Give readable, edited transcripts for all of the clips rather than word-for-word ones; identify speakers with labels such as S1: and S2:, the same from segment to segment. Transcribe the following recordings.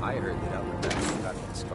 S1: I heard that Elder Bratstvo got this car.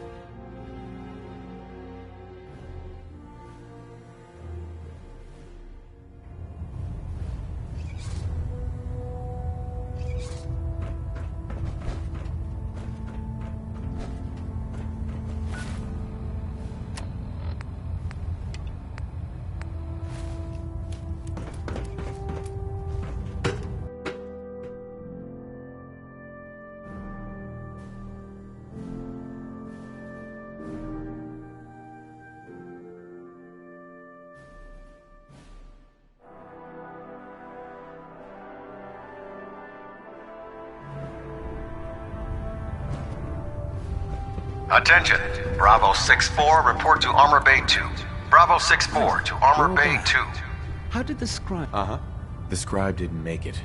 S2: Attention, Bravo 6-4, report to Armor Bay 2. Bravo 6-4 to Armor Bay 2.
S3: How did the scribe...
S4: The scribe didn't make it.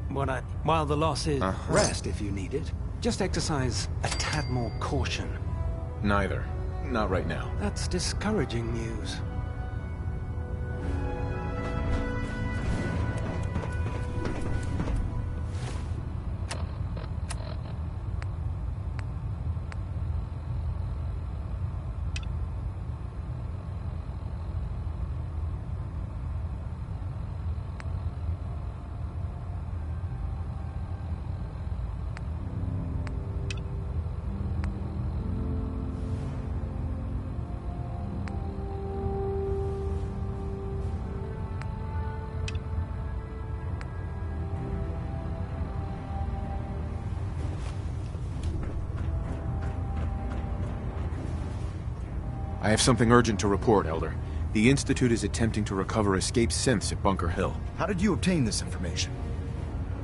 S3: While the loss is... Rest if you need it. Just exercise a tad more caution.
S4: Neither. Not right now.
S3: That's discouraging news.
S4: I have something urgent to report, Elder. The Institute is attempting to recover escaped synths at Bunker Hill.
S5: How did you obtain this information?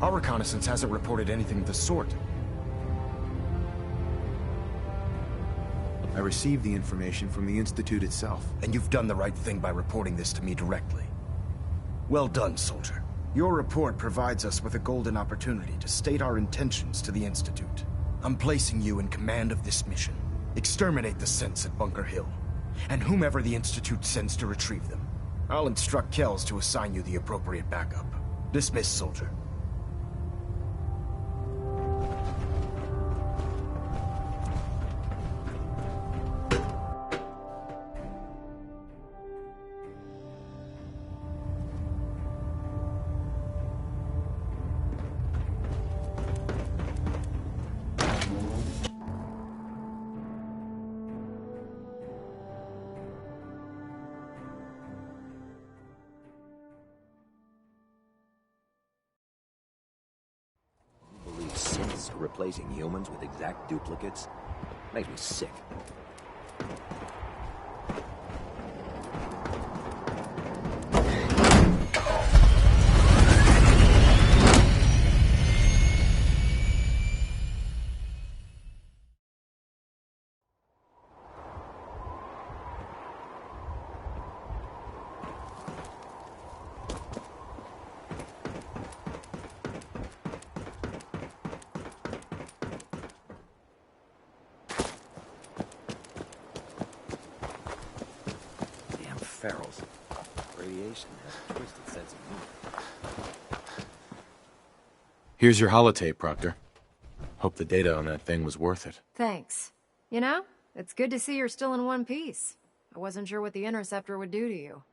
S5: Our reconnaissance hasn't reported anything of the sort.
S4: I received the information from the Institute itself.
S5: And you've done the right thing by reporting this to me directly. Well done, soldier. Your report provides us with a golden opportunity to state our intentions to the Institute. I'm placing you in command of this mission. Exterminate the synths at Bunker Hill, and whomever the Institute sends to retrieve them. I'll instruct Kells to assign you the appropriate backup. Dismissed, soldier.
S1: Replacing humans with exact duplicates makes me sick. Ferals. Radiation has a twisted sense of humor.
S4: Here's your holotape, Proctor. Hope the data on that thing was worth it.
S6: Thanks. You know, it's good to see you're still in one piece. I wasn't sure what the Interceptor would do to you.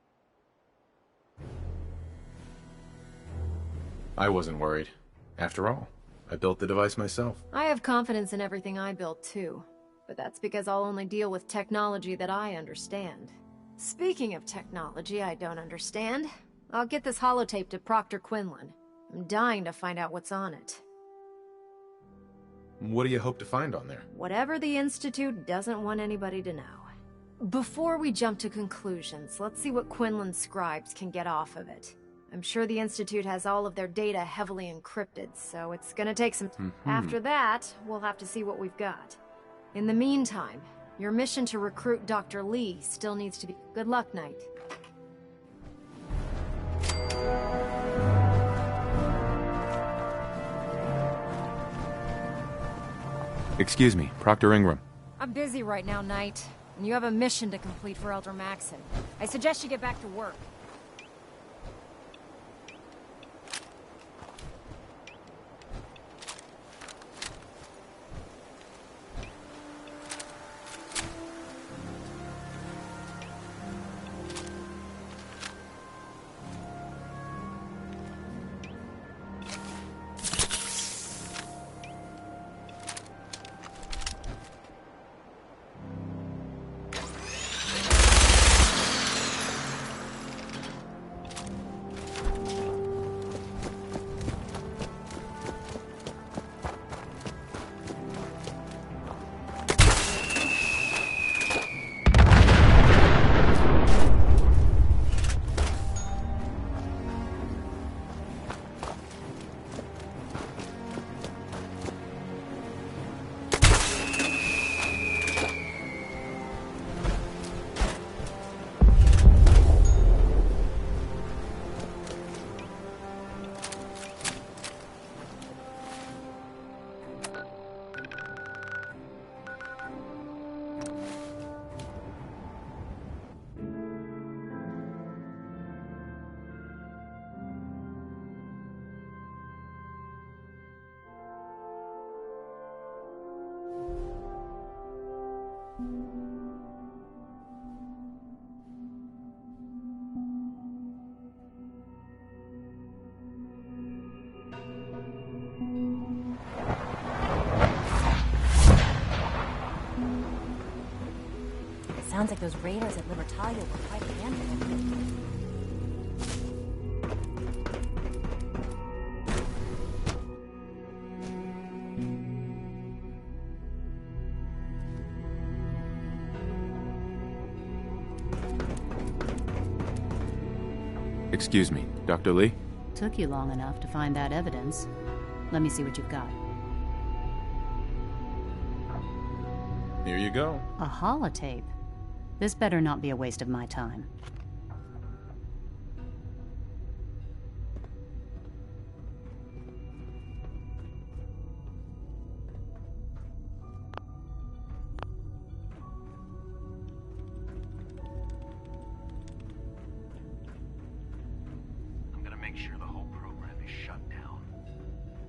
S4: I wasn't worried. After all, I built the device myself.
S6: I have confidence in everything I built too. But that's because I'll only deal with technology that I understand. Speaking of technology I don't understand, I'll get this holotape to Proctor Quinlan. I'm dying to find out what's on it.
S4: What do you hope to find on there?
S6: Whatever the Institute doesn't want anybody to know. Before we jump to conclusions, let's see what Quinlan's scribes can get off of it. I'm sure the Institute has all of their data heavily encrypted, so it's gonna take some time. After that, we'll have to see what we've got. In the meantime, your mission to recruit Dr. Lee still needs to be... Good luck, Knight.
S4: Excuse me, Proctor Ingram.
S6: I'm busy right now, Knight, and you have a mission to complete for Elder Maxon. I suggest you get back to work.
S7: Sounds like those raiders at Libertalia were quite a handful.
S4: Excuse me, Dr. Lee?
S8: Took you long enough to find that evidence. Let me see what you've got.
S4: Here you go.
S8: A holotape? This better not be a waste of my time.
S2: I'm gonna make sure the whole program is shut down.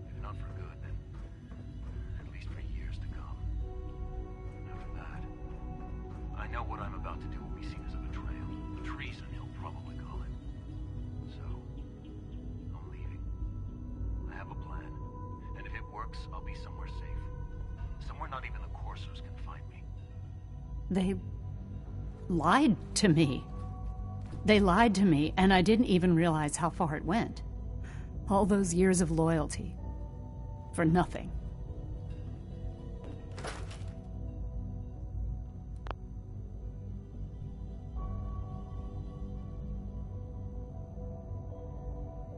S2: If not for good, then at least for years to come. After that, I know what I'm about to do will be seen as a betrayal. Treason, he'll probably call it. So, I'm leaving. I have a plan, and if it works, I'll be somewhere safe. Somewhere not even the Corsairs can find me.
S8: They lied to me. They lied to me, and I didn't even realize how far it went. All those years of loyalty. For nothing.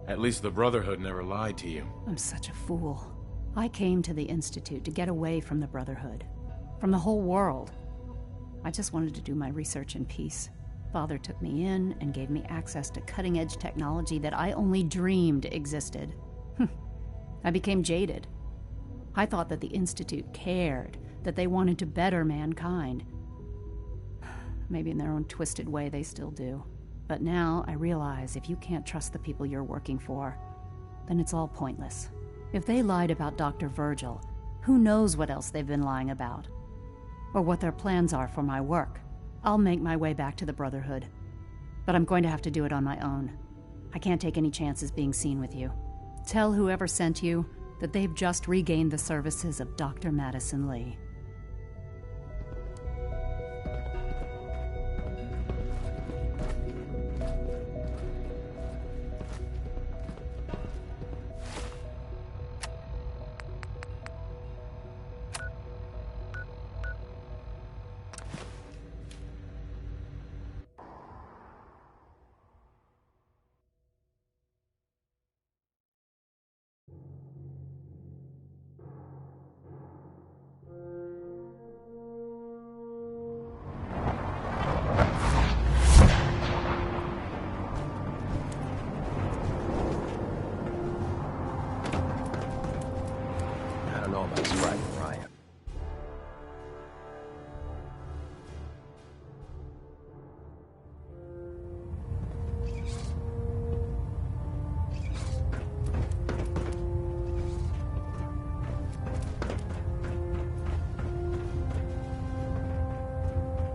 S4: At least the Brotherhood never lied to you.
S8: I'm such a fool. I came to the Institute to get away from the Brotherhood. From the whole world. I just wanted to do my research in peace. Father took me in and gave me access to cutting-edge technology that I only dreamed existed. I became jaded. I thought that the Institute cared, that they wanted to better mankind. Maybe in their own twisted way they still do. But now I realize if you can't trust the people you're working for, then it's all pointless. If they lied about Dr. Virgil, who knows what else they've been lying about? Or what their plans are for my work. I'll make my way back to the Brotherhood. But I'm going to have to do it on my own. I can't take any chances being seen with you. Tell whoever sent you that they've just regained the services of Dr. Madison Lee.
S1: I don't know about Sprite, Ryan.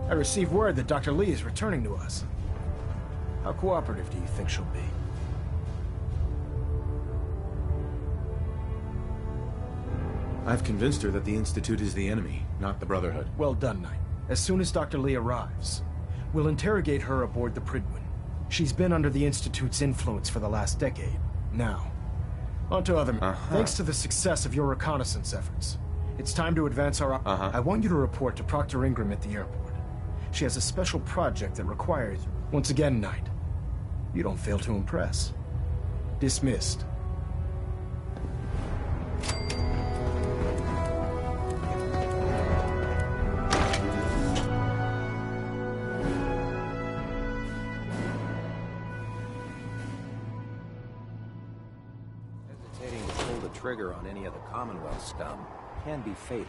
S5: I received word that Dr. Lee is returning to us. How cooperative do you think she'll be?
S4: I've convinced her that the Institute is the enemy, not the Brotherhood.
S5: Well done, Knight. As soon as Dr. Lee arrives, we'll interrogate her aboard the Prydwen. She's been under the Institute's influence for the last decade. Now, on to other matters. Thanks to the success of your reconnaissance efforts, it's time to advance our I want you to report to Proctor Ingram at the airport. She has a special project that requires... Once again, Knight, you don't fail to impress. Dismissed.
S1: Hesitating to pull the trigger on any of the Commonwealth scum can be fatal.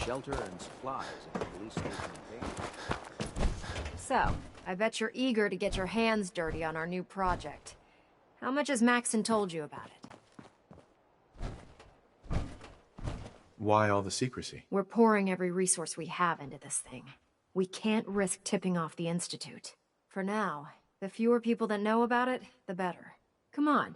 S1: shelter and supplies at the police station in Cape.
S6: So, I bet you're eager to get your hands dirty on our new project. How much has Maxon told you about it?
S4: Why all the secrecy?
S6: We're pouring every resource we have into this thing. We can't risk tipping off the Institute. For now, the fewer people that know about it, the better. Come on,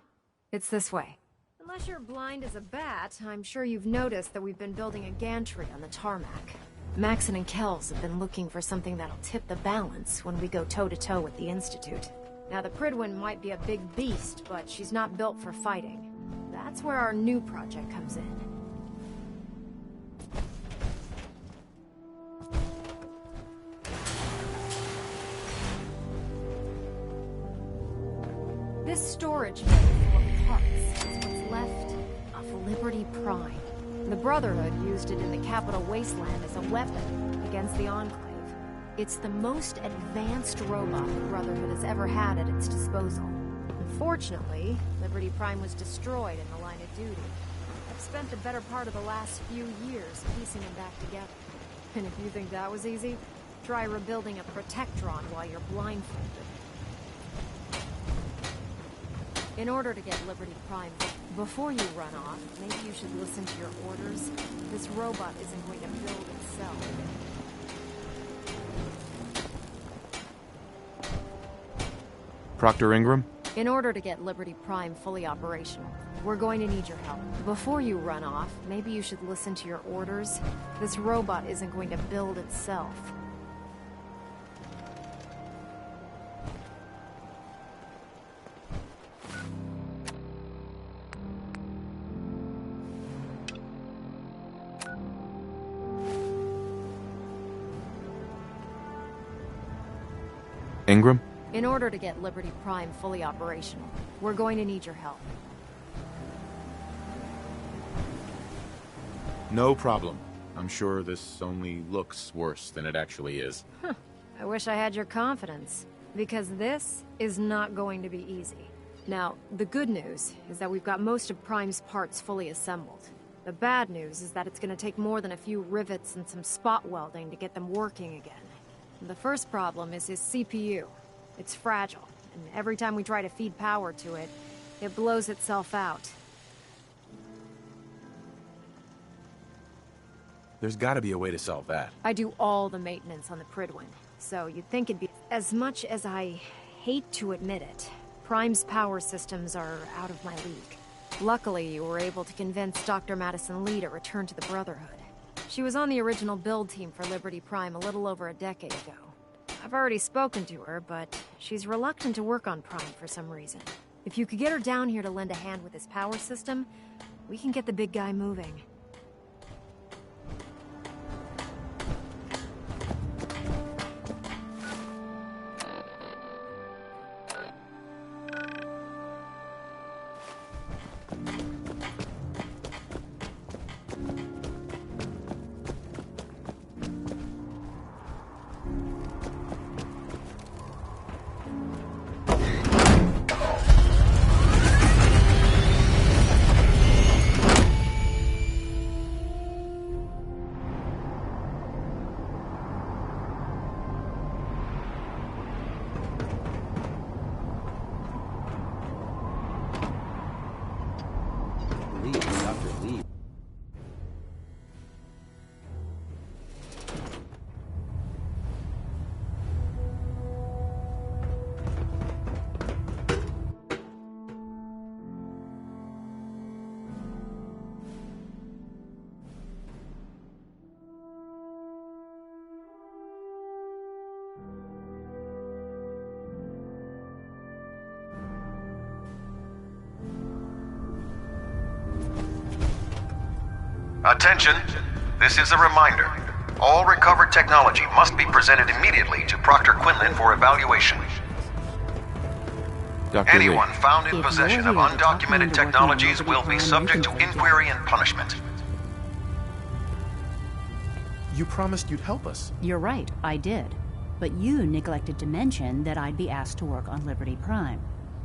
S6: it's this way. Unless you're blind as a bat, I'm sure you've noticed that we've been building a gantry on the tarmac. Maxon and Kells have been looking for something that'll tip the balance when we go toe-to-toe with the Institute. Now, the Prydwen might be a big beast, but she's not built for fighting. That's where our new project comes in. This storage bay full of parts is what's left of Liberty Prime. The Brotherhood used it in the Capital Wasteland as a weapon against the Enclave. It's the most advanced robot the Brotherhood has ever had at its disposal. Unfortunately, Liberty Prime was destroyed in the line of duty. I've spent the better part of the last few years piecing them back together. And if you think that was easy, try rebuilding a Protectron while you're blindfolded. In order to get Liberty Prime, before you run off, maybe you should listen to your orders. This robot isn't going to build itself.
S4: Proctor Ingram?
S6: In order to get Liberty Prime fully operational, we're going to need your help. Before you run off, maybe you should listen to your orders. This robot isn't going to build itself.
S4: Ingram?
S6: In order to get Liberty Prime fully operational, we're going to need your help.
S4: No problem. I'm sure this only looks worse than it actually is.
S6: Huh. I wish I had your confidence, because this is not going to be easy. Now, the good news is that we've got most of Prime's parts fully assembled. The bad news is that it's going to take more than a few rivets and some spot welding to get them working again. The first problem is his CPU. It's fragile, and every time we try to feed power to it, it blows itself out.
S4: There's gotta be a way to solve that.
S6: I do all the maintenance on the Prydwen, so you'd think it'd be... As much as I hate to admit it, Prime's power systems are out of my league. Luckily, you were able to convince Dr. Madison Lee to return to the Brotherhood. She was on the original build team for Liberty Prime a little over a decade ago. I've already spoken to her, but she's reluctant to work on Prime for some reason. If you could get her down here to lend a hand with his power system, we can get the big guy moving.
S2: Attention! This is a reminder. All recovered technology must be presented immediately to Proctor Quinlan for evaluation.
S4: Dr.
S2: Anyone
S4: Lee.
S2: found in
S8: If
S2: possession
S8: you're
S2: of
S8: here to talk
S2: undocumented
S8: me into working
S2: technologies
S8: on
S2: will be
S8: Liberty
S2: subject to
S8: Prime,
S2: inquiry and punishment.
S4: You promised you'd help us.
S8: You're right, I did. But you neglected to mention that I'd be asked to work on Liberty Prime.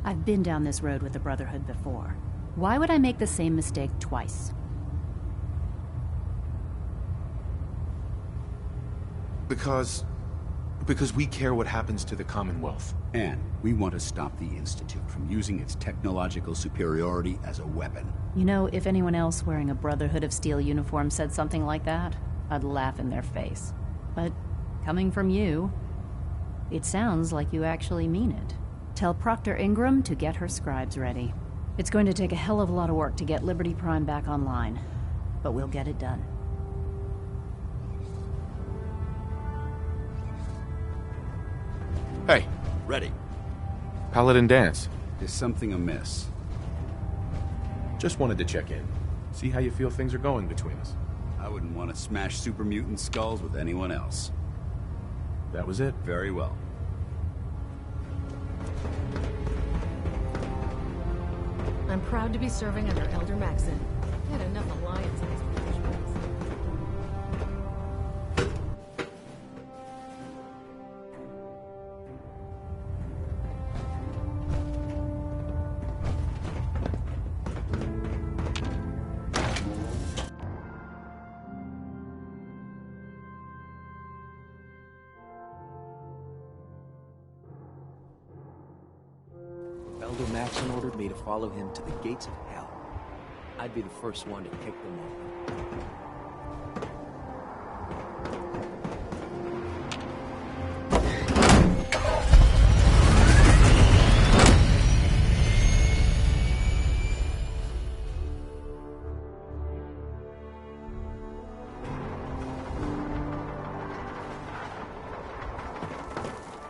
S8: I've been down this road with the Brotherhood before. Why would I make the same mistake twice?
S4: Because we care what happens to the Commonwealth.
S9: And we want to stop the Institute from using its technological superiority as a weapon.
S8: You know, if anyone else wearing a Brotherhood of Steel uniform said something like that, I'd laugh in their face. But coming from you, it sounds like you actually mean it. Tell Proctor Ingram to get her scribes ready. It's going to take a hell of a lot of work to get Liberty Prime back online, but we'll get it done.
S4: Hey.
S9: Ready.
S4: Paladin dance.
S9: Is something amiss?
S4: Just wanted to check in. See how you feel things are going between us.
S9: I wouldn't want to smash super mutant skulls with anyone else.
S4: That was it?
S9: Very well.
S10: I'm proud to be serving under Elder Maxon. Had enough alliance in these provisions.
S1: Elder Maxon ordered me to follow him to the gates of hell. I'd be the first one to kick them open.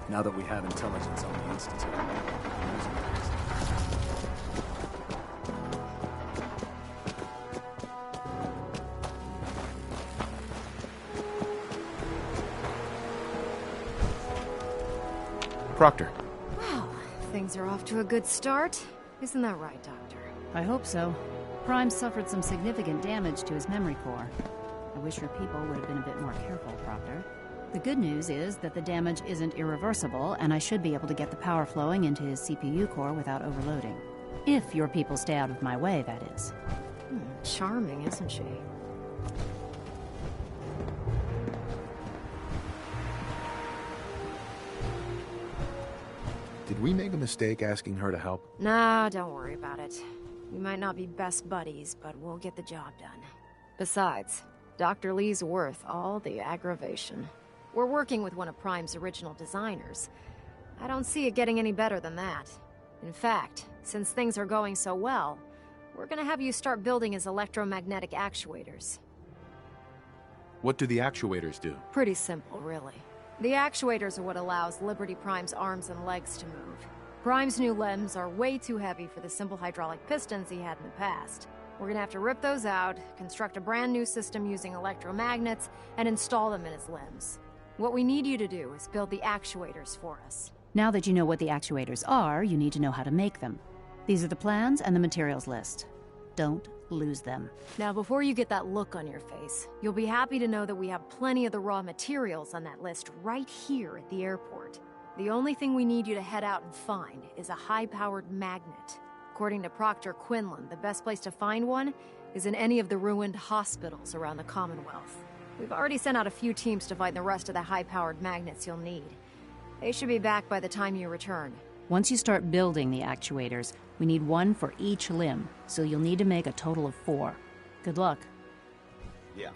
S1: Now that we have intelligence on the Institute,
S4: Proctor.
S6: Well, things are off to a good start. Isn't that right, Doctor?
S8: I hope so. Prime suffered some significant damage to his memory core. I wish your people would have been a bit more careful, Proctor. The good news is that the damage isn't irreversible, and I should be able to get the power flowing into his CPU core without overloading. If your people stay out of my way, that is.
S6: Charming, isn't she?
S4: Did we make a mistake asking her to help?
S6: Nah, don't worry about it. We might not be best buddies, but we'll get the job done. Besides, Dr. Lee's worth all the aggravation. We're working with one of Prime's original designers. I don't see it getting any better than that. In fact, since things are going so well, we're gonna have you start building his electromagnetic actuators.
S4: What do the actuators do?
S6: Pretty simple, really. The actuators are what allows Liberty Prime's arms and legs to move. Prime's new limbs are way too heavy for the simple hydraulic pistons he had in the past. We're gonna have to rip those out, construct a brand new system using electromagnets, and install them in his limbs. What we need you to do is build the actuators for us.
S8: Now that you know what the actuators are, you need to know how to make them. These are the plans and the materials list. Don't lose them.
S6: Now, before you get that look on your face, you'll be happy to know that we have plenty of the raw materials on that list right here at the airport. The only thing we need you to head out and find is a high-powered magnet. According to Proctor Quinlan, the best place to find one is in any of the ruined hospitals around the Commonwealth. We've already sent out a few teams to find the rest of the high-powered magnets you'll need. They should be back by the time you return.
S8: Once you start building the actuators, we need one for each limb, so you'll need to make a total of 4. Good luck.
S9: Yeah.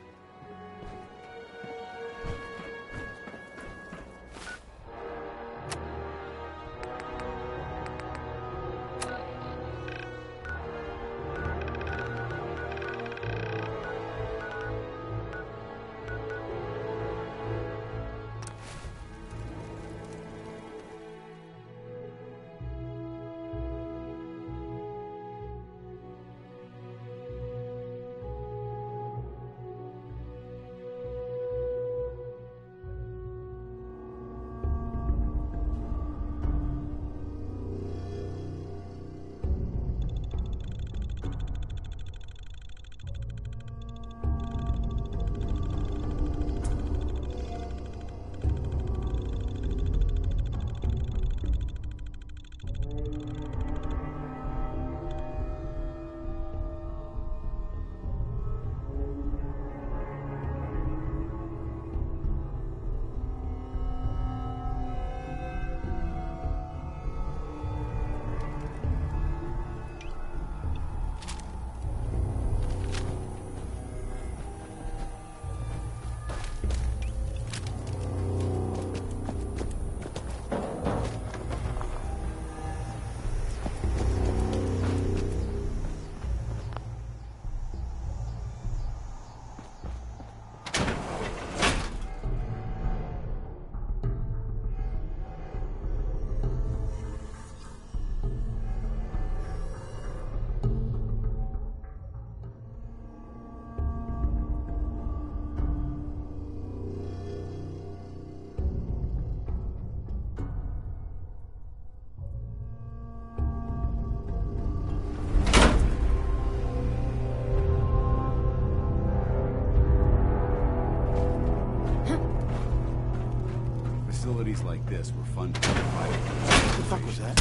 S9: Things like this were fun to fight. What the fuck was that?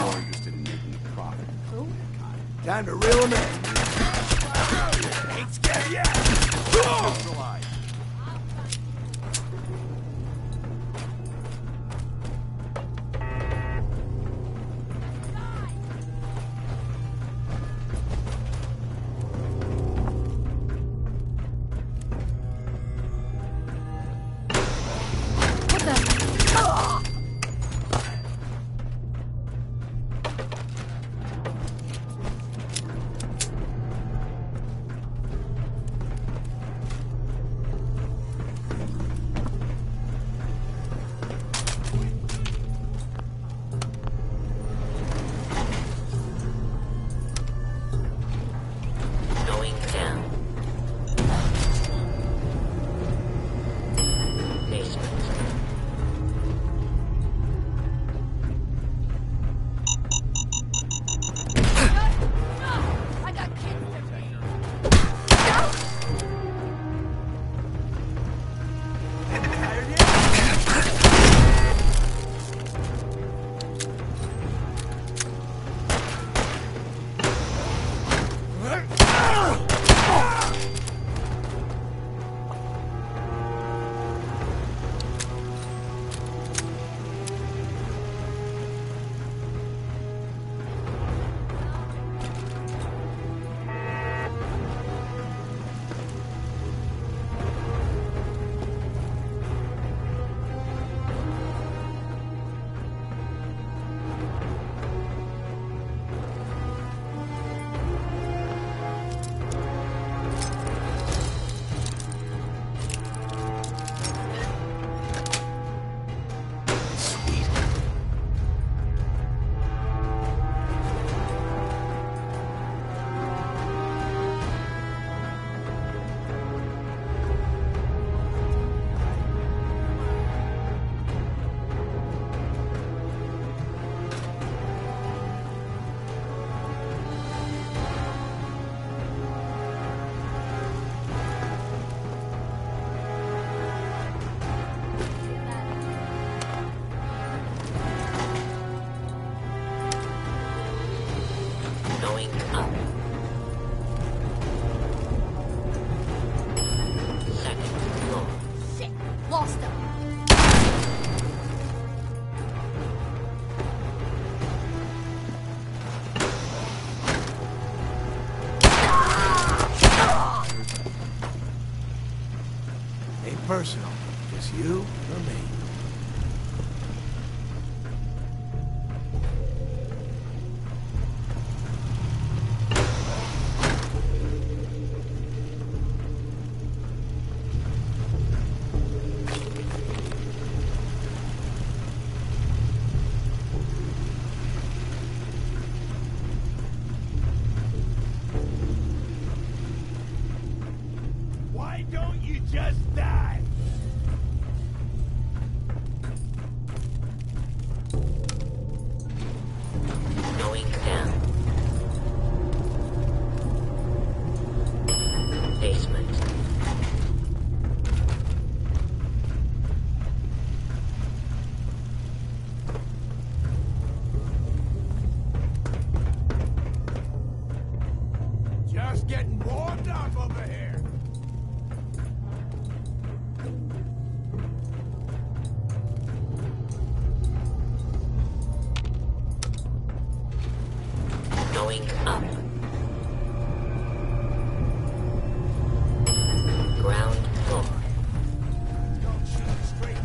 S9: More interested in making a profit. Who?
S11: Time to reel him in. Ain't scared yet. Personal. Just you or me. Why don't you just die?
S12: Going down. Basement.
S11: Just getting warmed up over here.
S12: Going up. Ground floor.
S11: Don't shoot straight,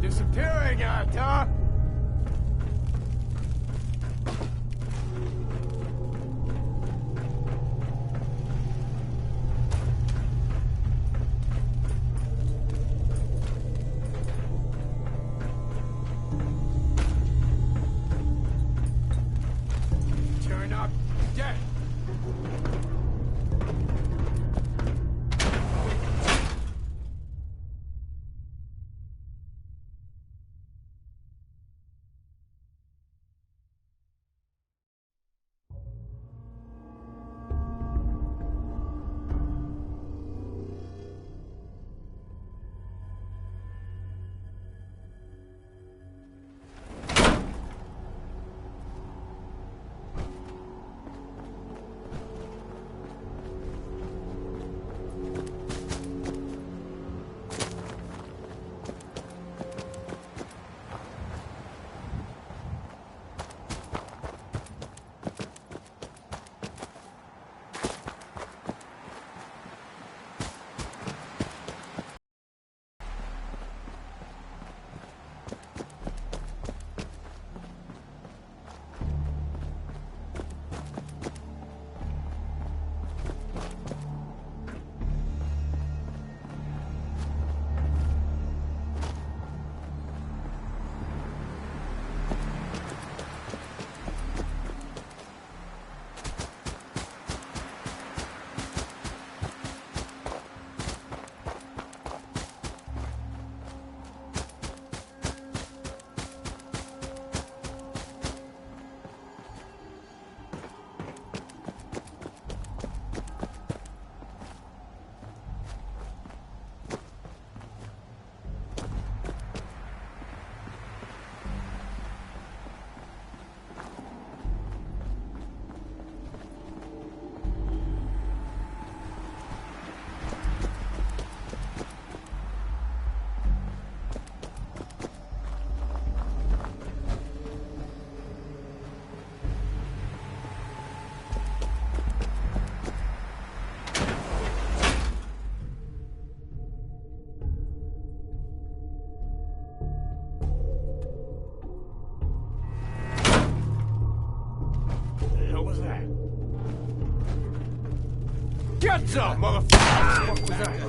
S11: disappearing out, huh? Turn up dead. was that? Get some, motherfucker! What was that?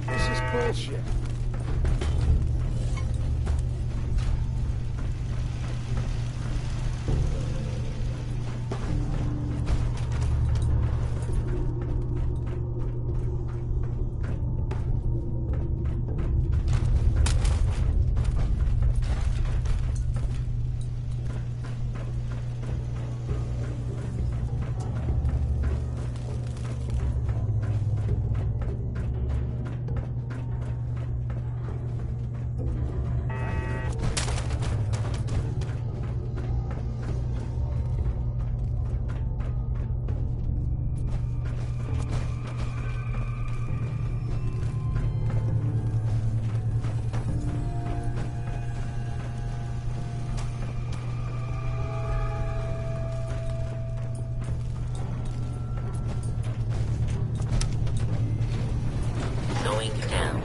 S11: This is bullshit.
S12: Going down.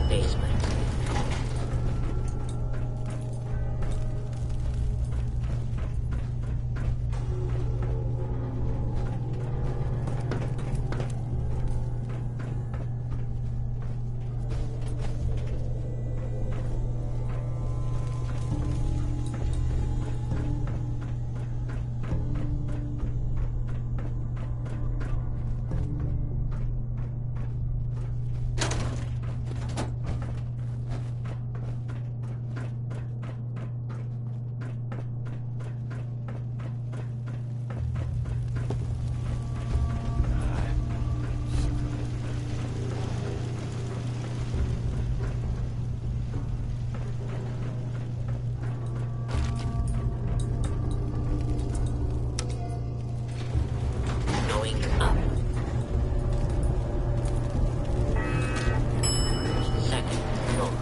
S12: Basement. Going up. Second floor.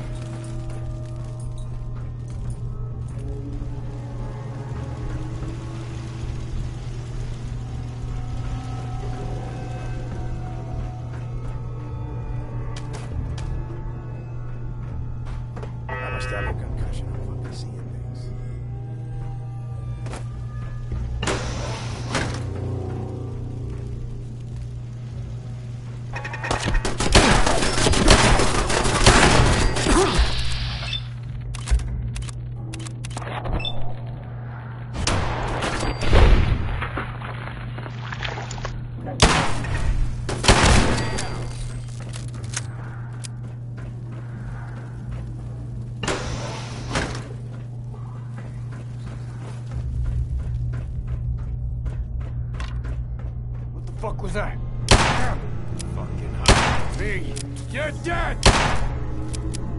S11: I must have a concussion. I'm fucking seeing things. What the fuck was that? Fucking hot. Me. You're dead!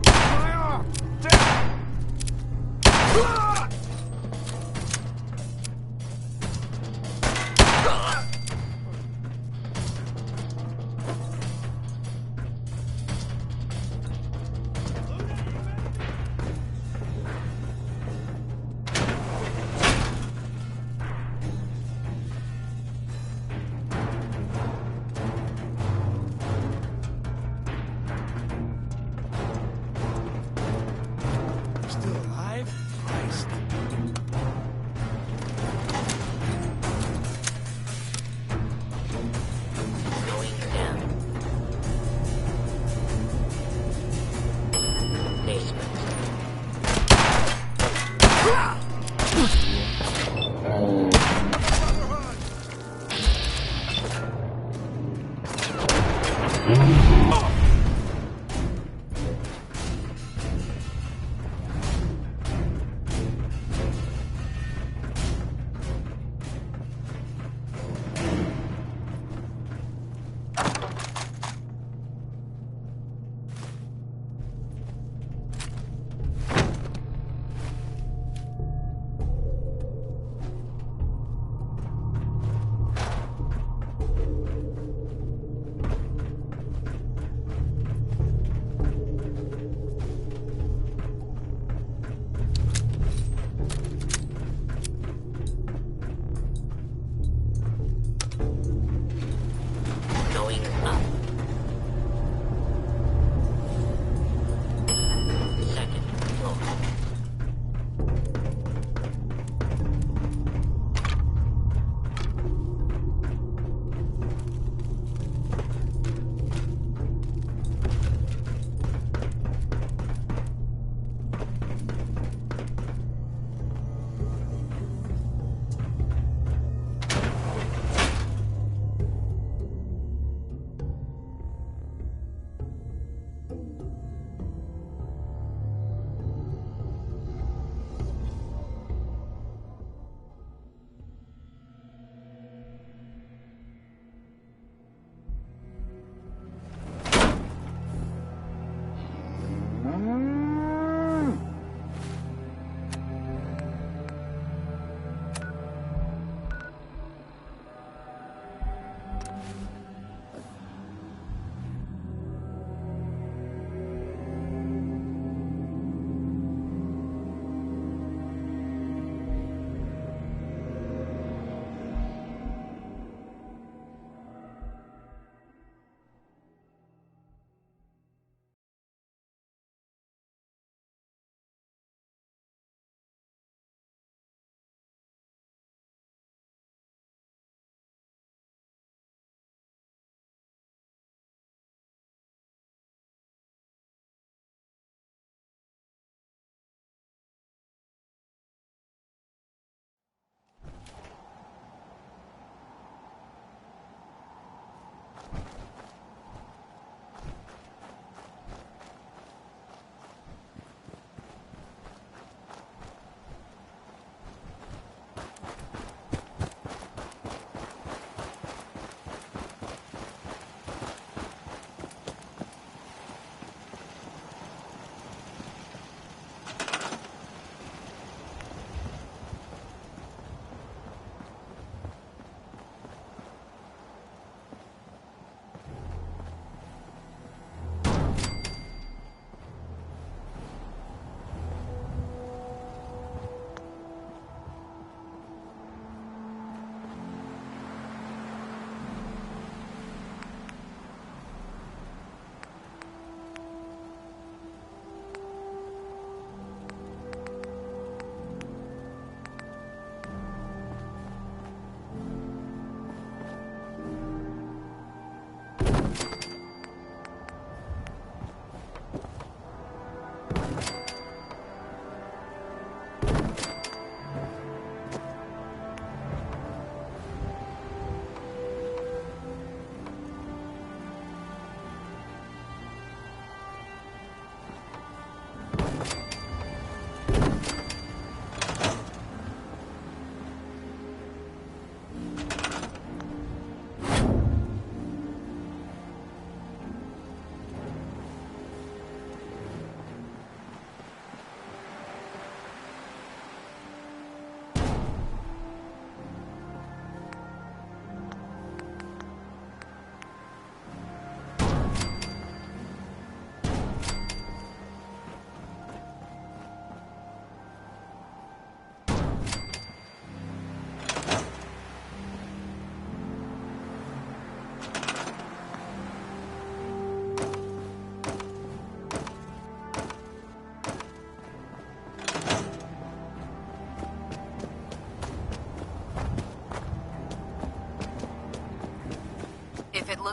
S11: My arm! Dead! Still alive? Christ.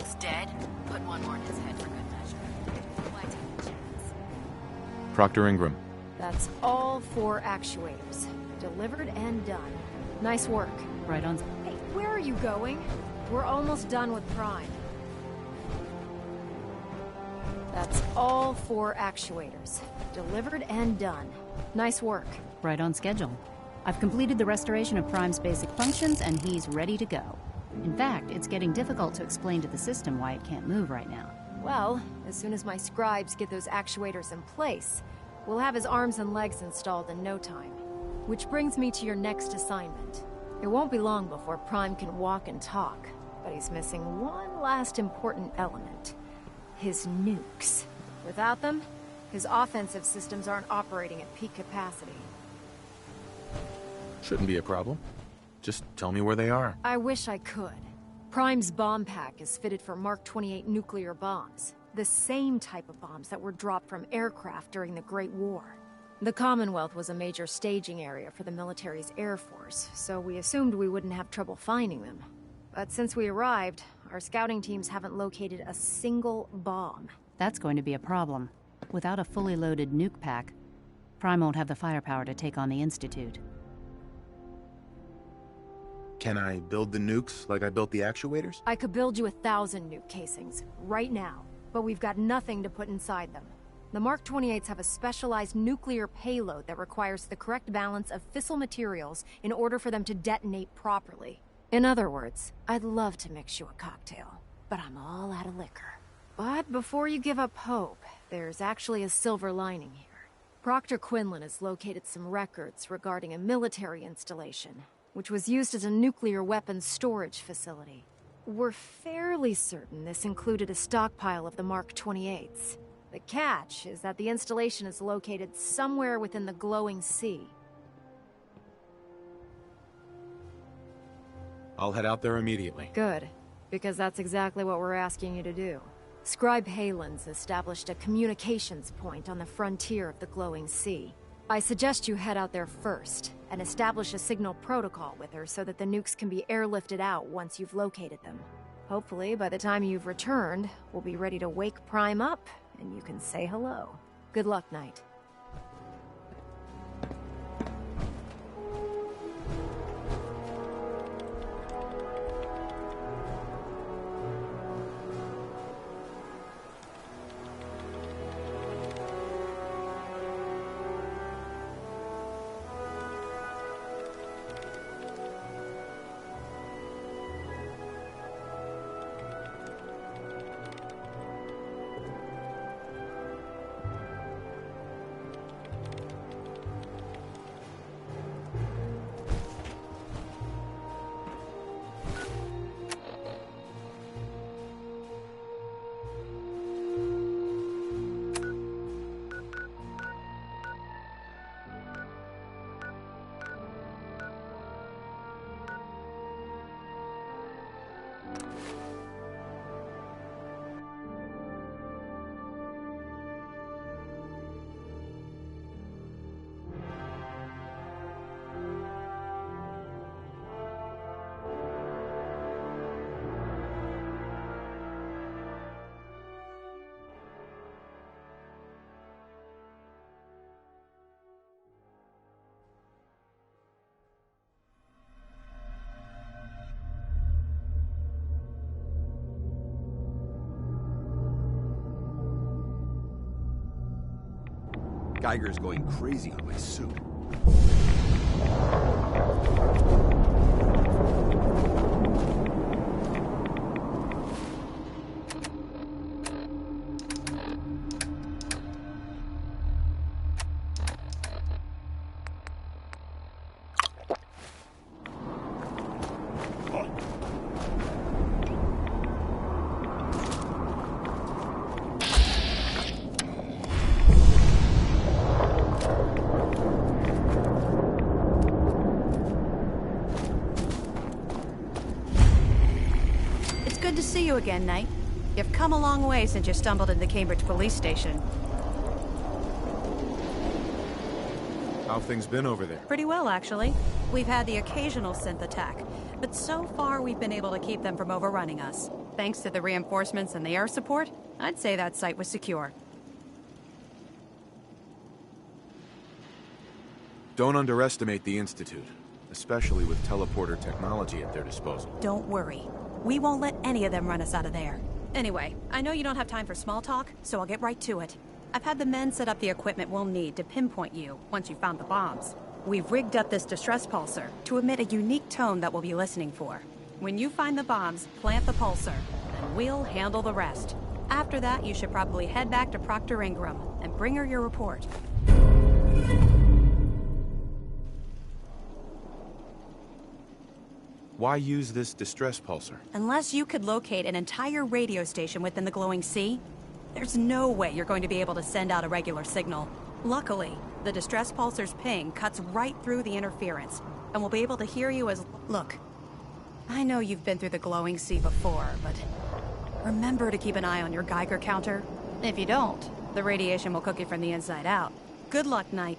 S10: is dead, put one more in his head for good measure. Why take a chance?
S4: Proctor Ingram.
S6: That's all 4 actuators. Delivered and done. Nice work.
S8: Right on.
S6: Hey, where are you going? We're almost done with Prime. That's all 4 actuators. Delivered and done. Nice work.
S8: Right on schedule. I've completed the restoration of Prime's basic functions, and he's ready to go. In fact, it's getting difficult to explain to the system why it can't move right now.
S6: Well, as soon as my scribes get those actuators in place, we'll have his arms and legs installed in no time. Which brings me to your next assignment. It won't be long before Prime can walk and talk, but he's missing one last important element. His nukes. Without them, his offensive systems aren't operating at peak capacity.
S4: Shouldn't be a problem. Just tell me where they are.
S6: I wish I could. Prime's bomb pack is fitted for Mark 28 nuclear bombs. The same type of bombs that were dropped from aircraft during the Great War. The Commonwealth was a major staging area for the military's air force, so we assumed we wouldn't have trouble finding them. But since we arrived, our scouting teams haven't located a single bomb.
S8: That's going to be a problem. Without a fully loaded nuke pack, Prime won't have the firepower to take on the Institute.
S4: Can I build the nukes like I built the actuators?
S6: I could build you 1,000 nuke casings, right now, but we've got nothing to put inside them. The Mark 28s have a specialized nuclear payload that requires the correct balance of fissile materials in order for them to detonate properly. In other words, I'd love to mix you a cocktail, but I'm all out of liquor. But before you give up hope, there's actually a silver lining here. Proctor Quinlan has located some records regarding a military installation, which was used as a nuclear weapons storage facility. We're fairly certain this included a stockpile of the Mark 28s. The catch is that the installation is located somewhere within the glowing sea.
S4: I'll head out there immediately.
S6: Good, because that's exactly what we're asking you to do. Scribe Halen's established a communications point on the frontier of the glowing sea. I suggest you head out there first, and establish a signal protocol with her so that the nukes can be airlifted out once you've located them. Hopefully, by the time you've returned, we'll be ready to wake Prime up, and you can say hello. Good luck, Knight.
S9: Geiger's going crazy on my suit.
S7: Good to see you again, Knight. You've come a long way since you stumbled into the Cambridge police station.
S4: How've things been over there?
S7: Pretty well, actually. We've had the occasional synth attack, but so far we've been able to keep them from overrunning us. Thanks to the reinforcements and the air support, I'd say that site was secure.
S4: Don't underestimate the Institute, especially with teleporter technology at their disposal.
S7: Don't worry. We won't let any of them run us out of there. Anyway, I know you don't have time for small talk, so I'll get right to it. I've had the men set up the equipment we'll need to pinpoint you once you've found the bombs. We've rigged up this distress pulsar to emit a unique tone that we'll be listening for. When you find the bombs, plant the pulsar, and we'll handle the rest. After that, you should probably head back to Proctor Ingram and bring her your report.
S4: Why use this distress pulsar?
S7: Unless you could locate an entire radio station within the glowing sea, there's no way you're going to be able to send out a regular signal. Luckily, the distress pulsar's ping cuts right through the interference, and we'll be able to hear you as... Look, I know you've been through the glowing sea before, but remember to keep an eye on your Geiger counter. If you don't, the radiation will cook you from the inside out. Good luck, Knight.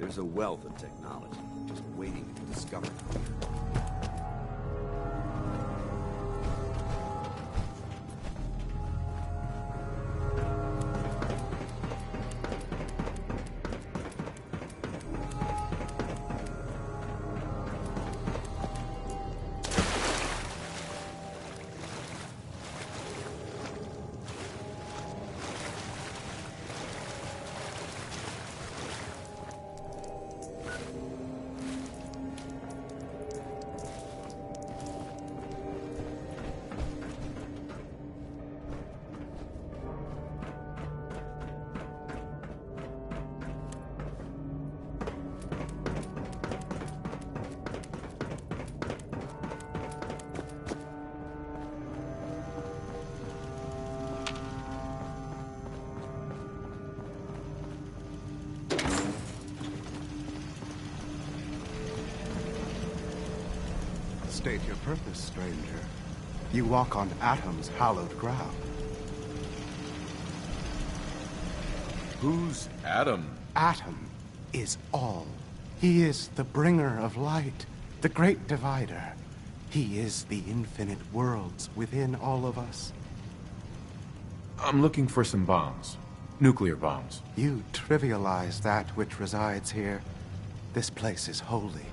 S13: There's a wealth of technology just waiting to be discovered.
S14: State your purpose, stranger. You walk on Atom's hallowed ground.
S4: Who's Atom?
S14: Atom is all. He is the bringer of light, the great divider. He is the infinite worlds within all of us.
S4: I'm looking for some bombs. Nuclear bombs.
S14: You trivialize that which resides here. This place is holy.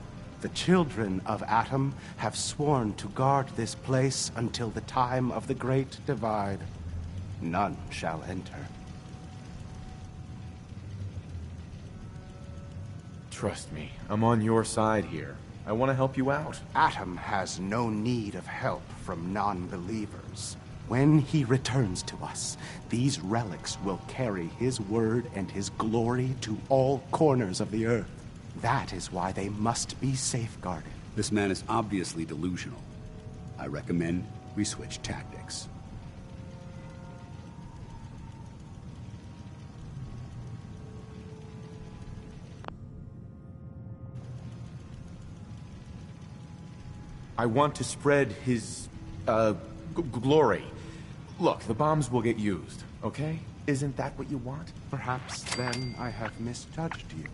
S14: The children of Atom have sworn to guard this place until the time of the Great Divide. None shall enter.
S4: Trust me, I'm on your side here. I want to help you out.
S14: Atom has no need of help from non-believers. When he returns to us, these relics will carry his word and his glory to all corners of the earth. That is why they must be safeguarded.
S9: This man is obviously delusional. I recommend we switch tactics.
S4: I want to spread his, glory. Look, the bombs will get used, okay? Isn't that what you want?
S14: Perhaps then I have misjudged you.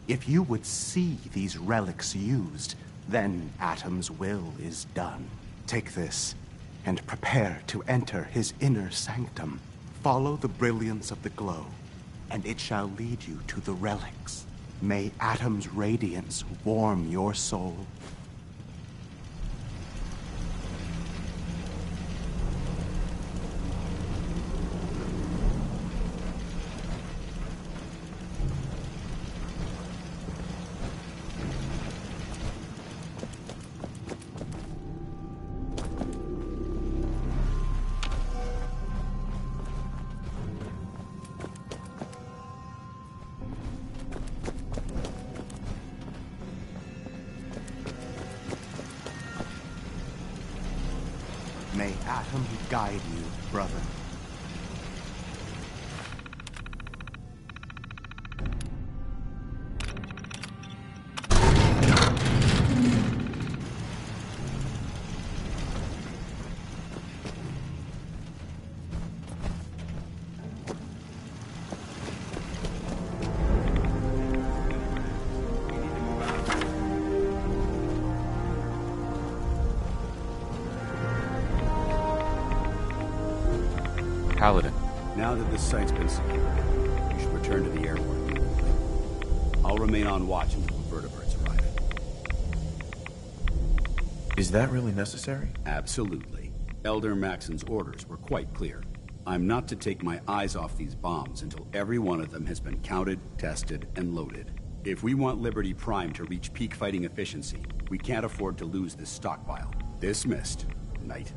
S14: If you would see these relics used, then Atom's will is done. Take this, and prepare to enter his inner sanctum. Follow the brilliance of the glow, and it shall lead you to the relics. May Atom's radiance warm your soul. May Atom guide you, brother.
S4: Paladin.
S9: Now that this site's been secured, you should return to the airport. I'll remain on watch until the vertebrates arrive.
S4: Is that really necessary?
S9: Absolutely. Elder Maxon's orders were quite clear. I'm not to take my eyes off these bombs until every one of them has been counted, tested, and loaded. If we want Liberty Prime to reach peak fighting efficiency, we can't afford to lose this stockpile. Dismissed, Knight.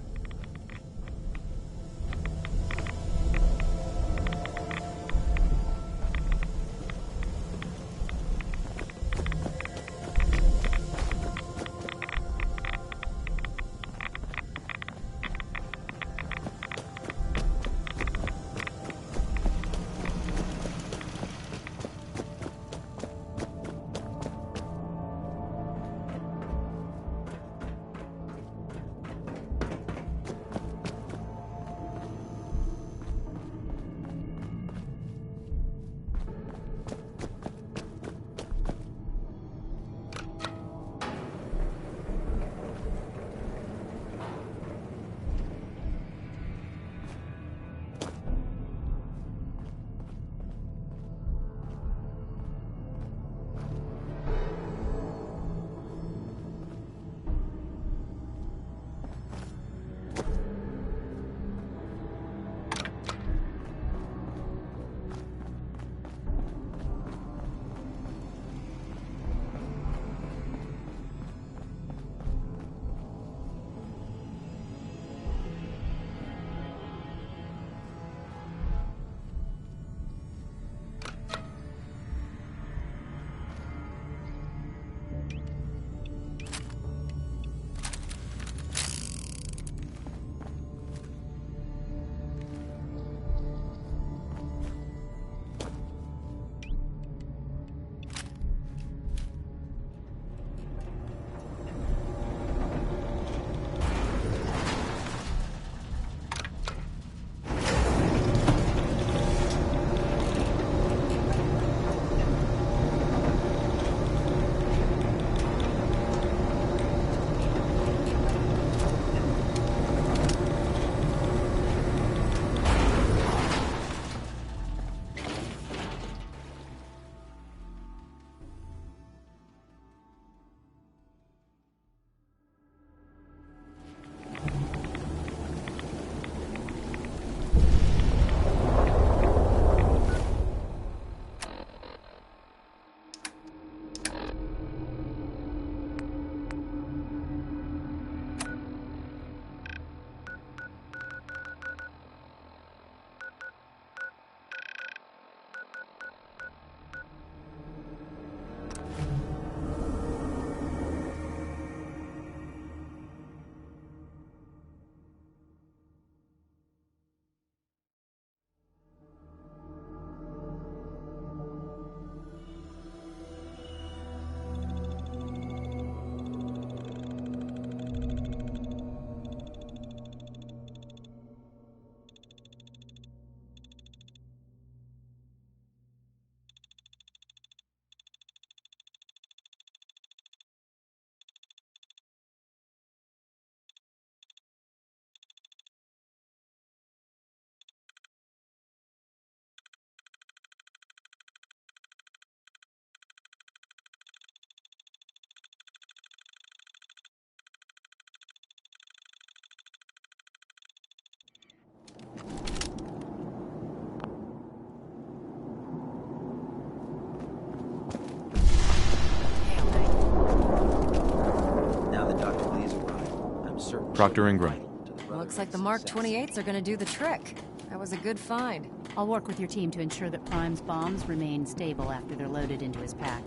S4: Proctor Ingram.
S6: Looks like the Mark 28s are gonna do the trick. That was a good find.
S8: I'll work with your team to ensure that Prime's bombs remain stable after they're loaded into his pack.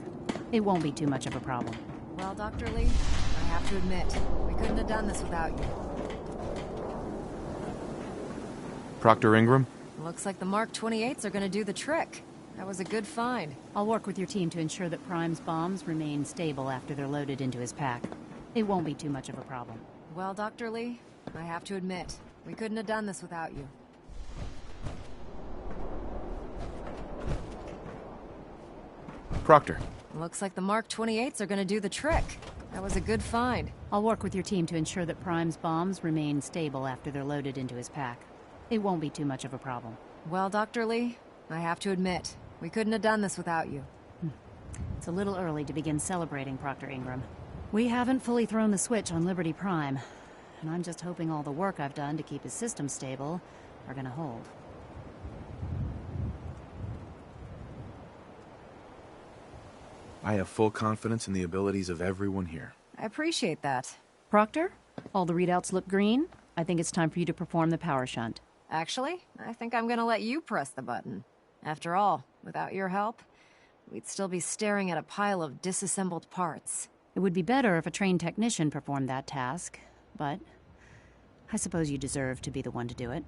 S8: It won't be too much of a problem.
S6: Well, Dr. Lee, I have to admit, we couldn't have done this without you.
S4: Proctor Ingram?
S6: Looks like the Mark 28s are gonna do the trick. That was a good find.
S8: I'll work with your team to ensure that Prime's bombs remain stable after they're loaded into his pack. It won't be too much of a problem.
S6: Well, Dr. Lee, I have to admit, we couldn't have done this without you.
S4: Proctor.
S6: Looks like the Mark 28s are gonna do the trick. That was a good find.
S8: I'll work with your team to ensure that Prime's bombs remain stable after they're loaded into his pack. It won't be too much of a problem.
S6: Well, Dr. Lee, I have to admit, we couldn't have done this without you.
S8: It's a little early to begin celebrating, Proctor Ingram. We haven't fully thrown the switch on Liberty Prime, and I'm just hoping all the work I've done to keep his system stable are gonna hold.
S15: I have full confidence in the abilities of everyone here.
S6: I appreciate that.
S8: Proctor, all the readouts look green. I think it's time for you to perform the power shunt.
S6: Actually, I think I'm gonna let you press the button. After all, without your help, we'd still be staring at a pile of disassembled parts.
S8: It would be better if a trained technician performed that task, but I suppose you deserve to be the one to do it.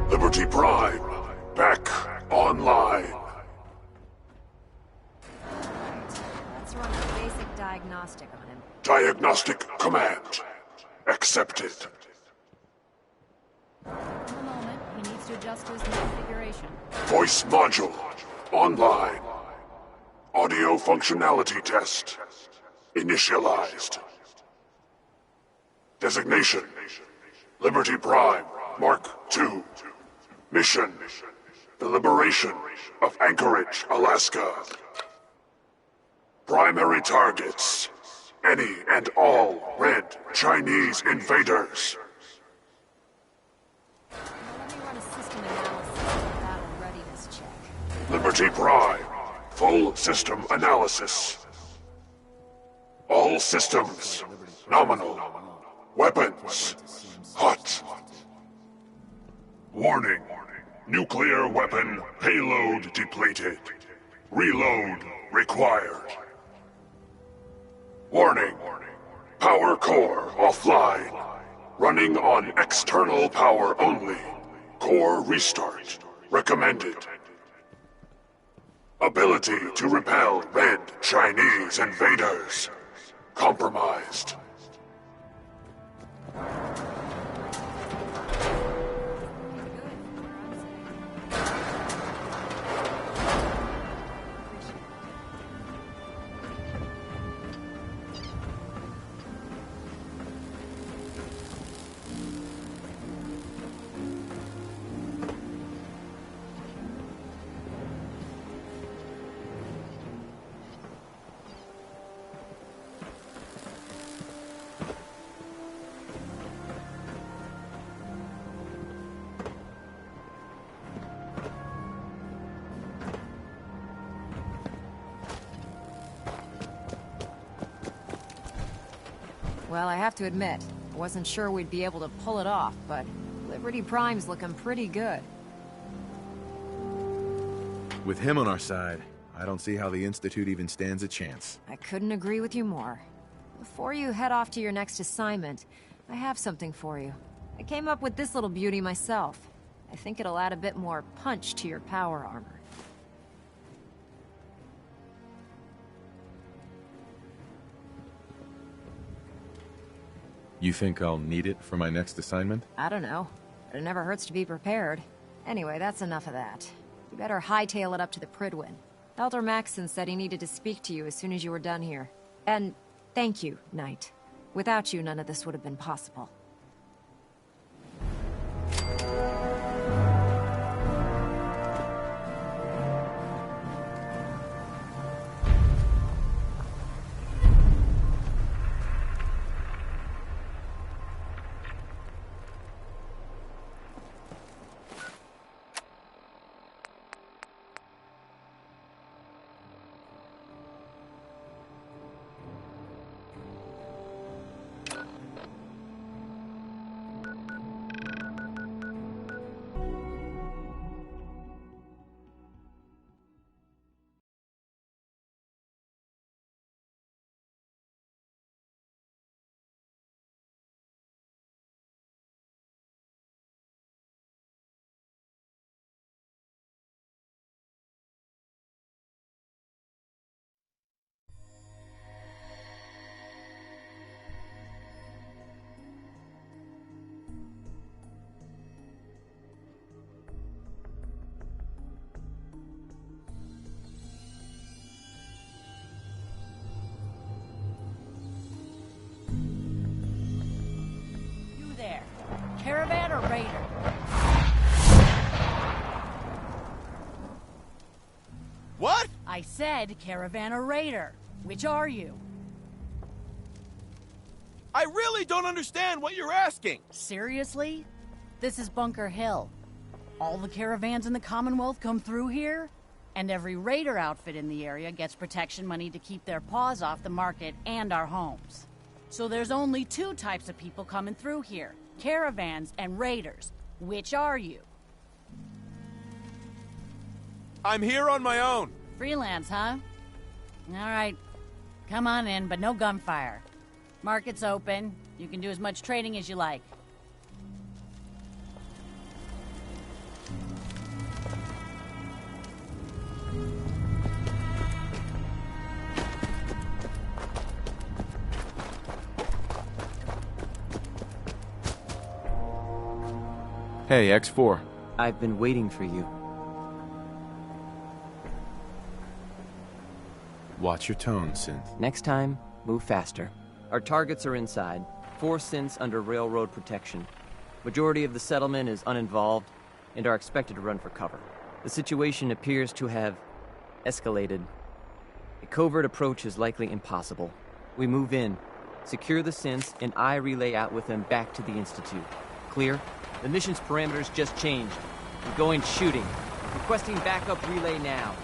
S16: Liberty Prime, back online.
S6: Let's run a basic diagnostic on him.
S16: Diagnostic command accepted.
S8: In a moment, he needs to adjust to his new configuration.
S16: Voice module online. Audio functionality test initialized. Designation: Liberty Prime Mark II. Mission: the liberation of Anchorage, Alaska. Primary targets: any and all red Chinese invaders.
S6: Let me run a system analysis and battle readiness check.
S16: Liberty Prime, full system analysis. All systems nominal. Weapons hot. Warning. Nuclear weapon payload depleted. Reload required. Warning. Power core offline. Running on external power only. Core restart recommended. Ability to repel red Chinese invaders compromised.
S6: Well, I have to admit, I wasn't sure we'd be able to pull it off, but Liberty Prime's looking pretty good.
S15: With him on our side, I don't see how the Institute even stands a chance.
S6: I couldn't agree with you more. Before you head off to your next assignment, I have something for you. I came up with this little beauty myself. I think it'll add a bit more punch to your power armor.
S15: You think I'll need it for my next assignment?
S6: I don't know. It never hurts to be prepared. Anyway, that's enough of that. You better hightail it up to the Pridwin. Elder Maxson said he needed to speak to you as soon as you were done here. And thank you, Knight. Without you, none of this would have been possible.
S17: Caravan or Raider?
S15: What?
S17: I said Caravan or Raider. Which are you?
S15: I really don't understand what you're asking.
S17: Seriously? This is Bunker Hill. All the caravans in the Commonwealth come through here, and every Raider outfit in the area gets protection money to keep their paws off the market and our homes. So there's only two types of people coming through here, caravans and Raiders. Which are you?
S15: I'm here on my own.
S17: Freelance, huh? All right. Come on in, but no gunfire. Market's open. You can do as much trading as you like.
S4: Hey, X4.
S1: I've been waiting for you.
S4: Watch your tone, Synth.
S1: Next time, move faster. Our targets are inside. 4 synths under railroad protection. Majority of the settlement is uninvolved and are expected to run for cover. The situation appears to have escalated. A covert approach is likely impossible. We move in, secure the synths, and I relay out with them back to the Institute. Clear? The mission's parameters just changed. We're going shooting. Requesting backup relay now.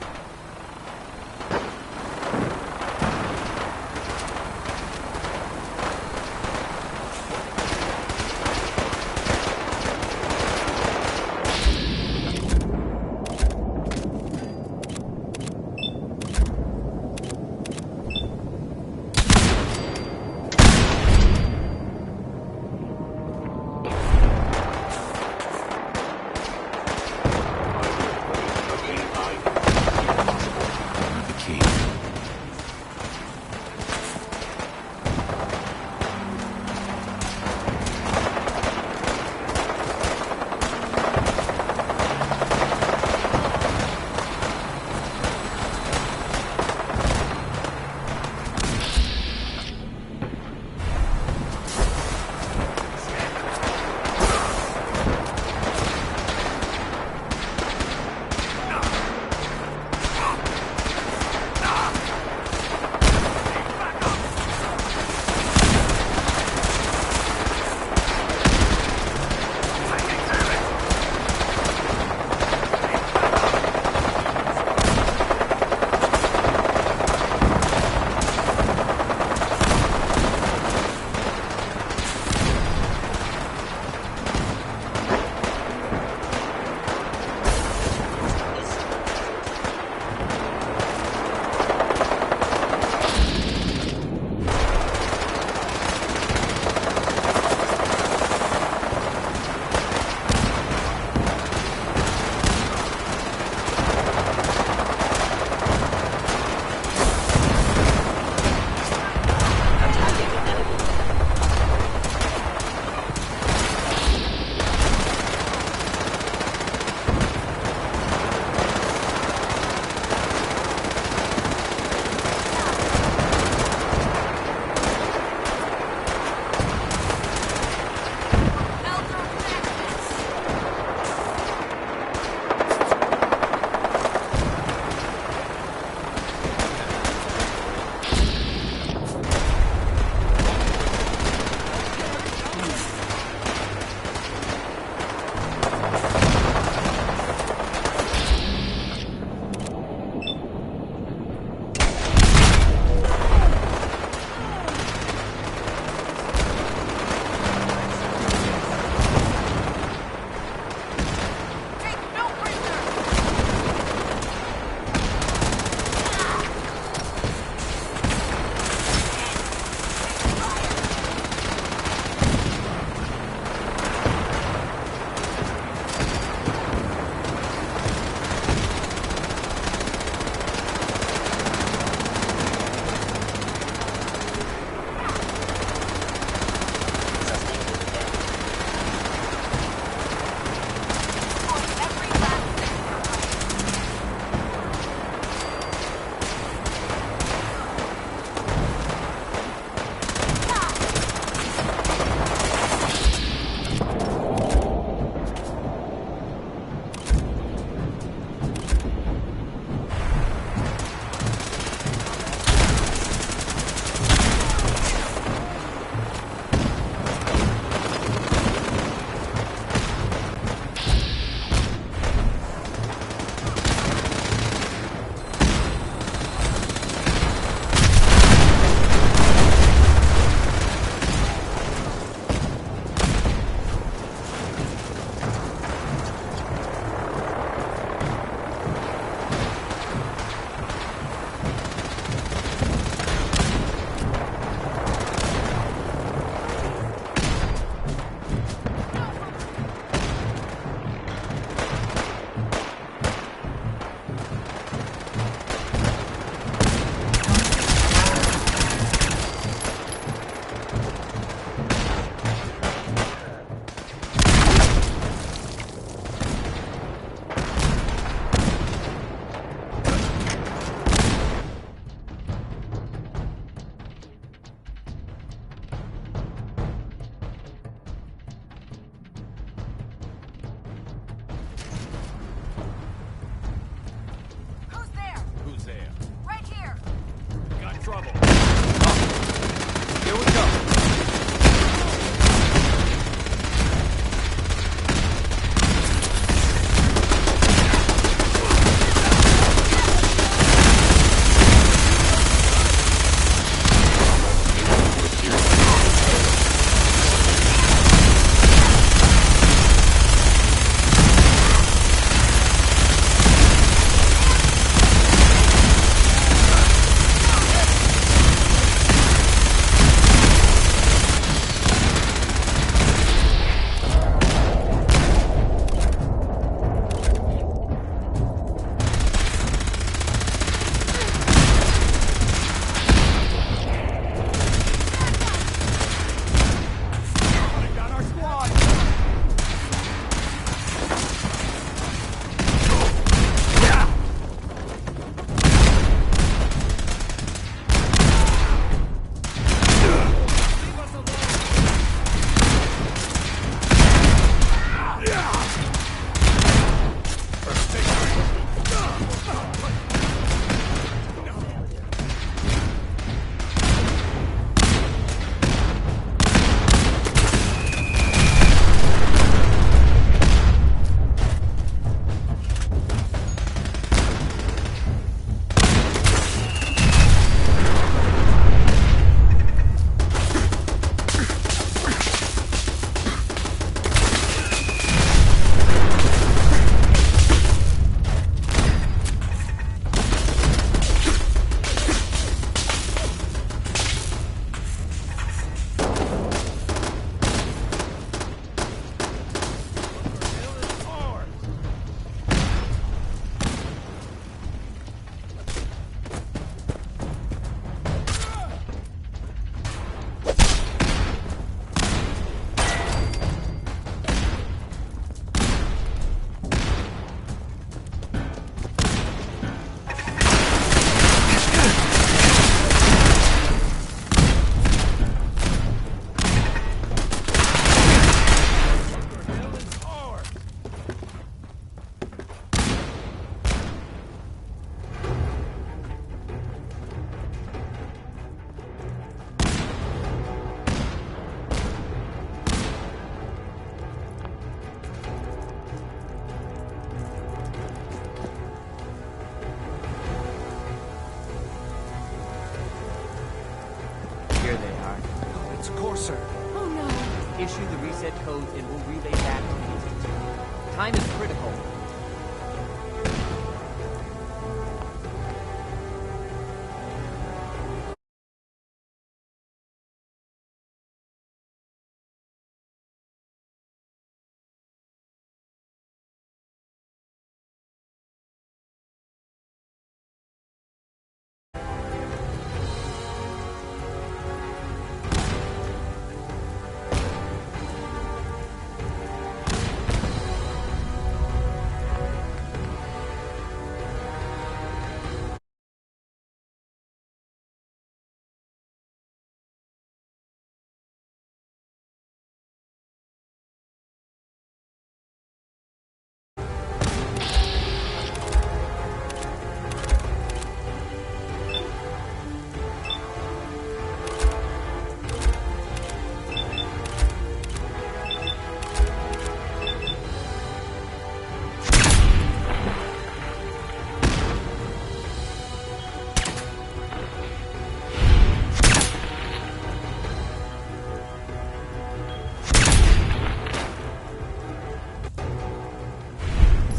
S3: sir.
S10: Oh no.
S1: Issue the reset codes and we'll relay back to the Institute. Time is critical.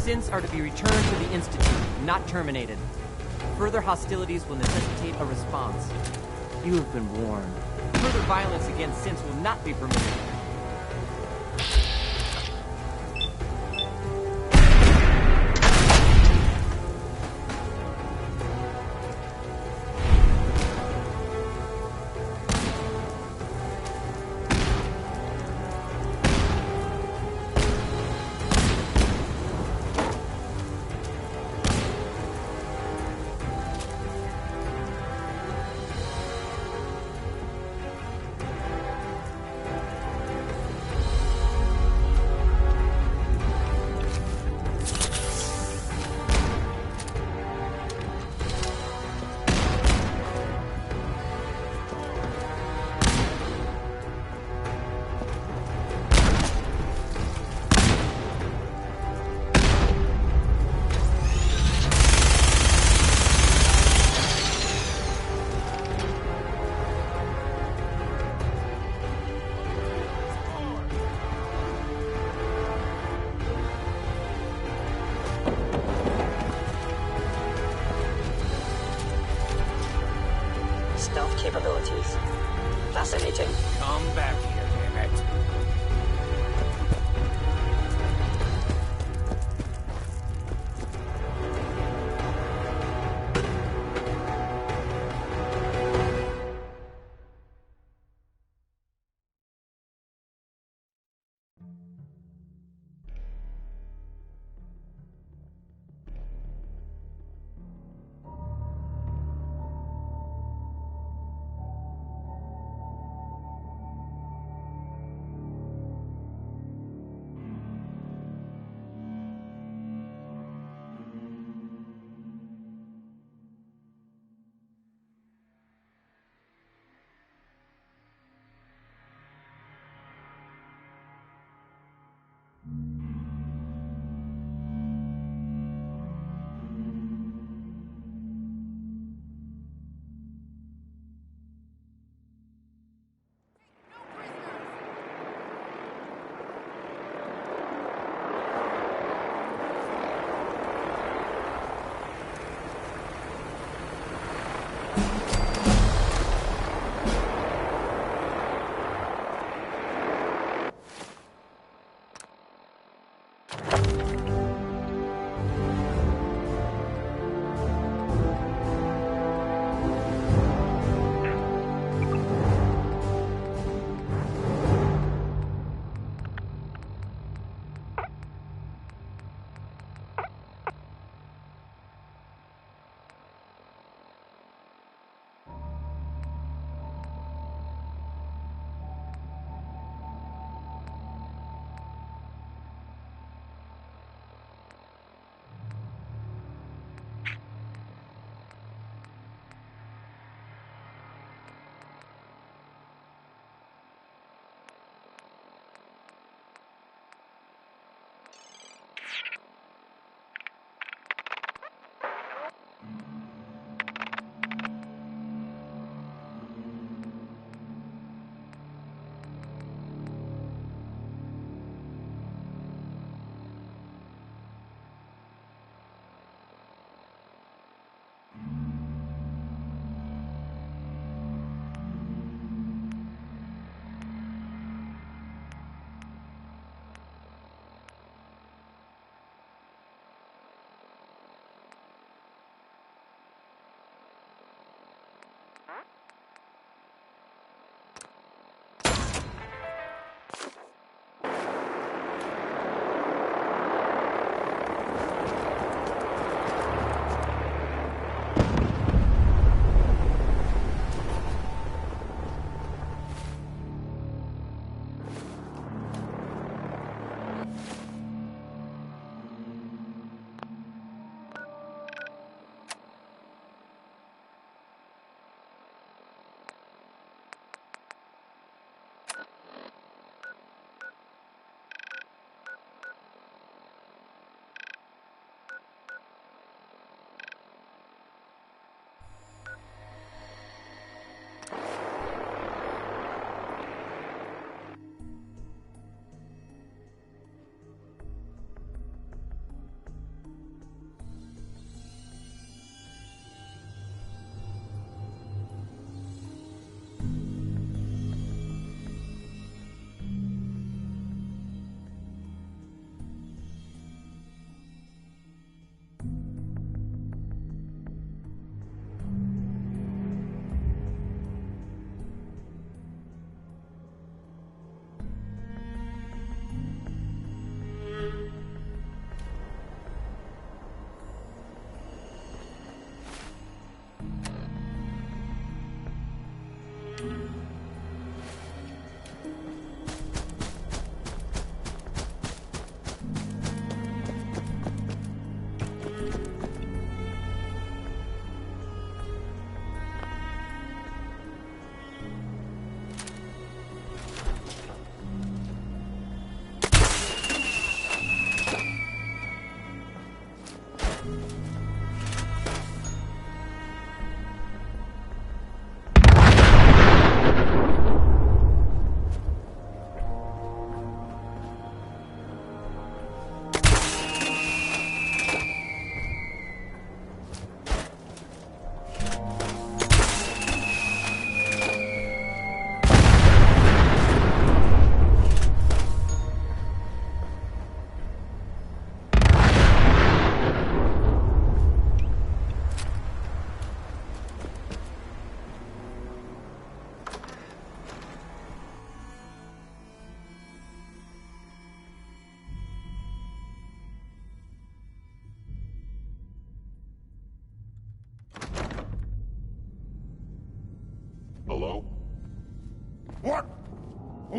S1: Synths are to be returned to the Institute, not terminated. Further hostilities will necessitate a response. You have been warned. Further violence against synths will not be permitted.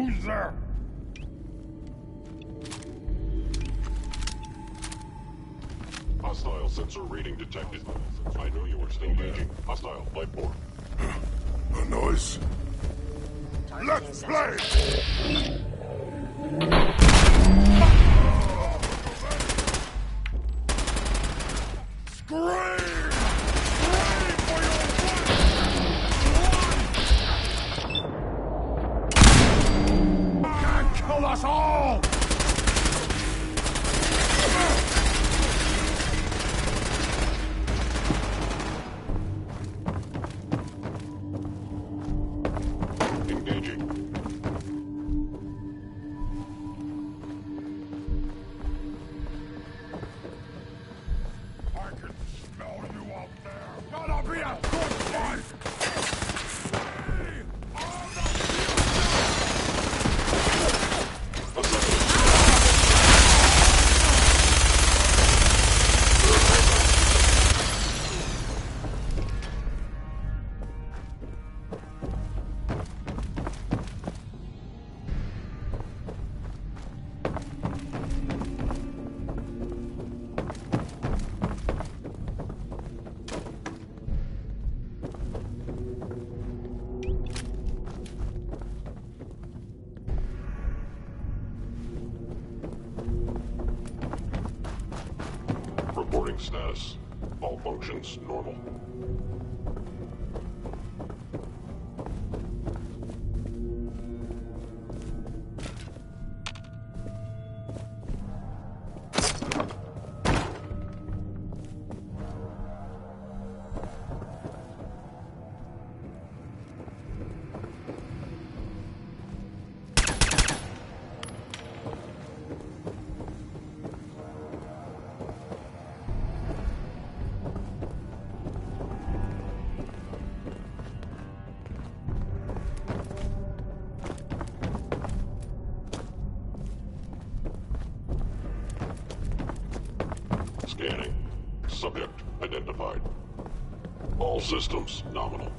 S16: Who's there? Hostile sensor reading detected. I knew you were still engaging. Hostile life form. A noise. Let's play! Scream! Can't kill us all! Reporting status. All functions normal. Scanning. Subject identified. All systems nominal.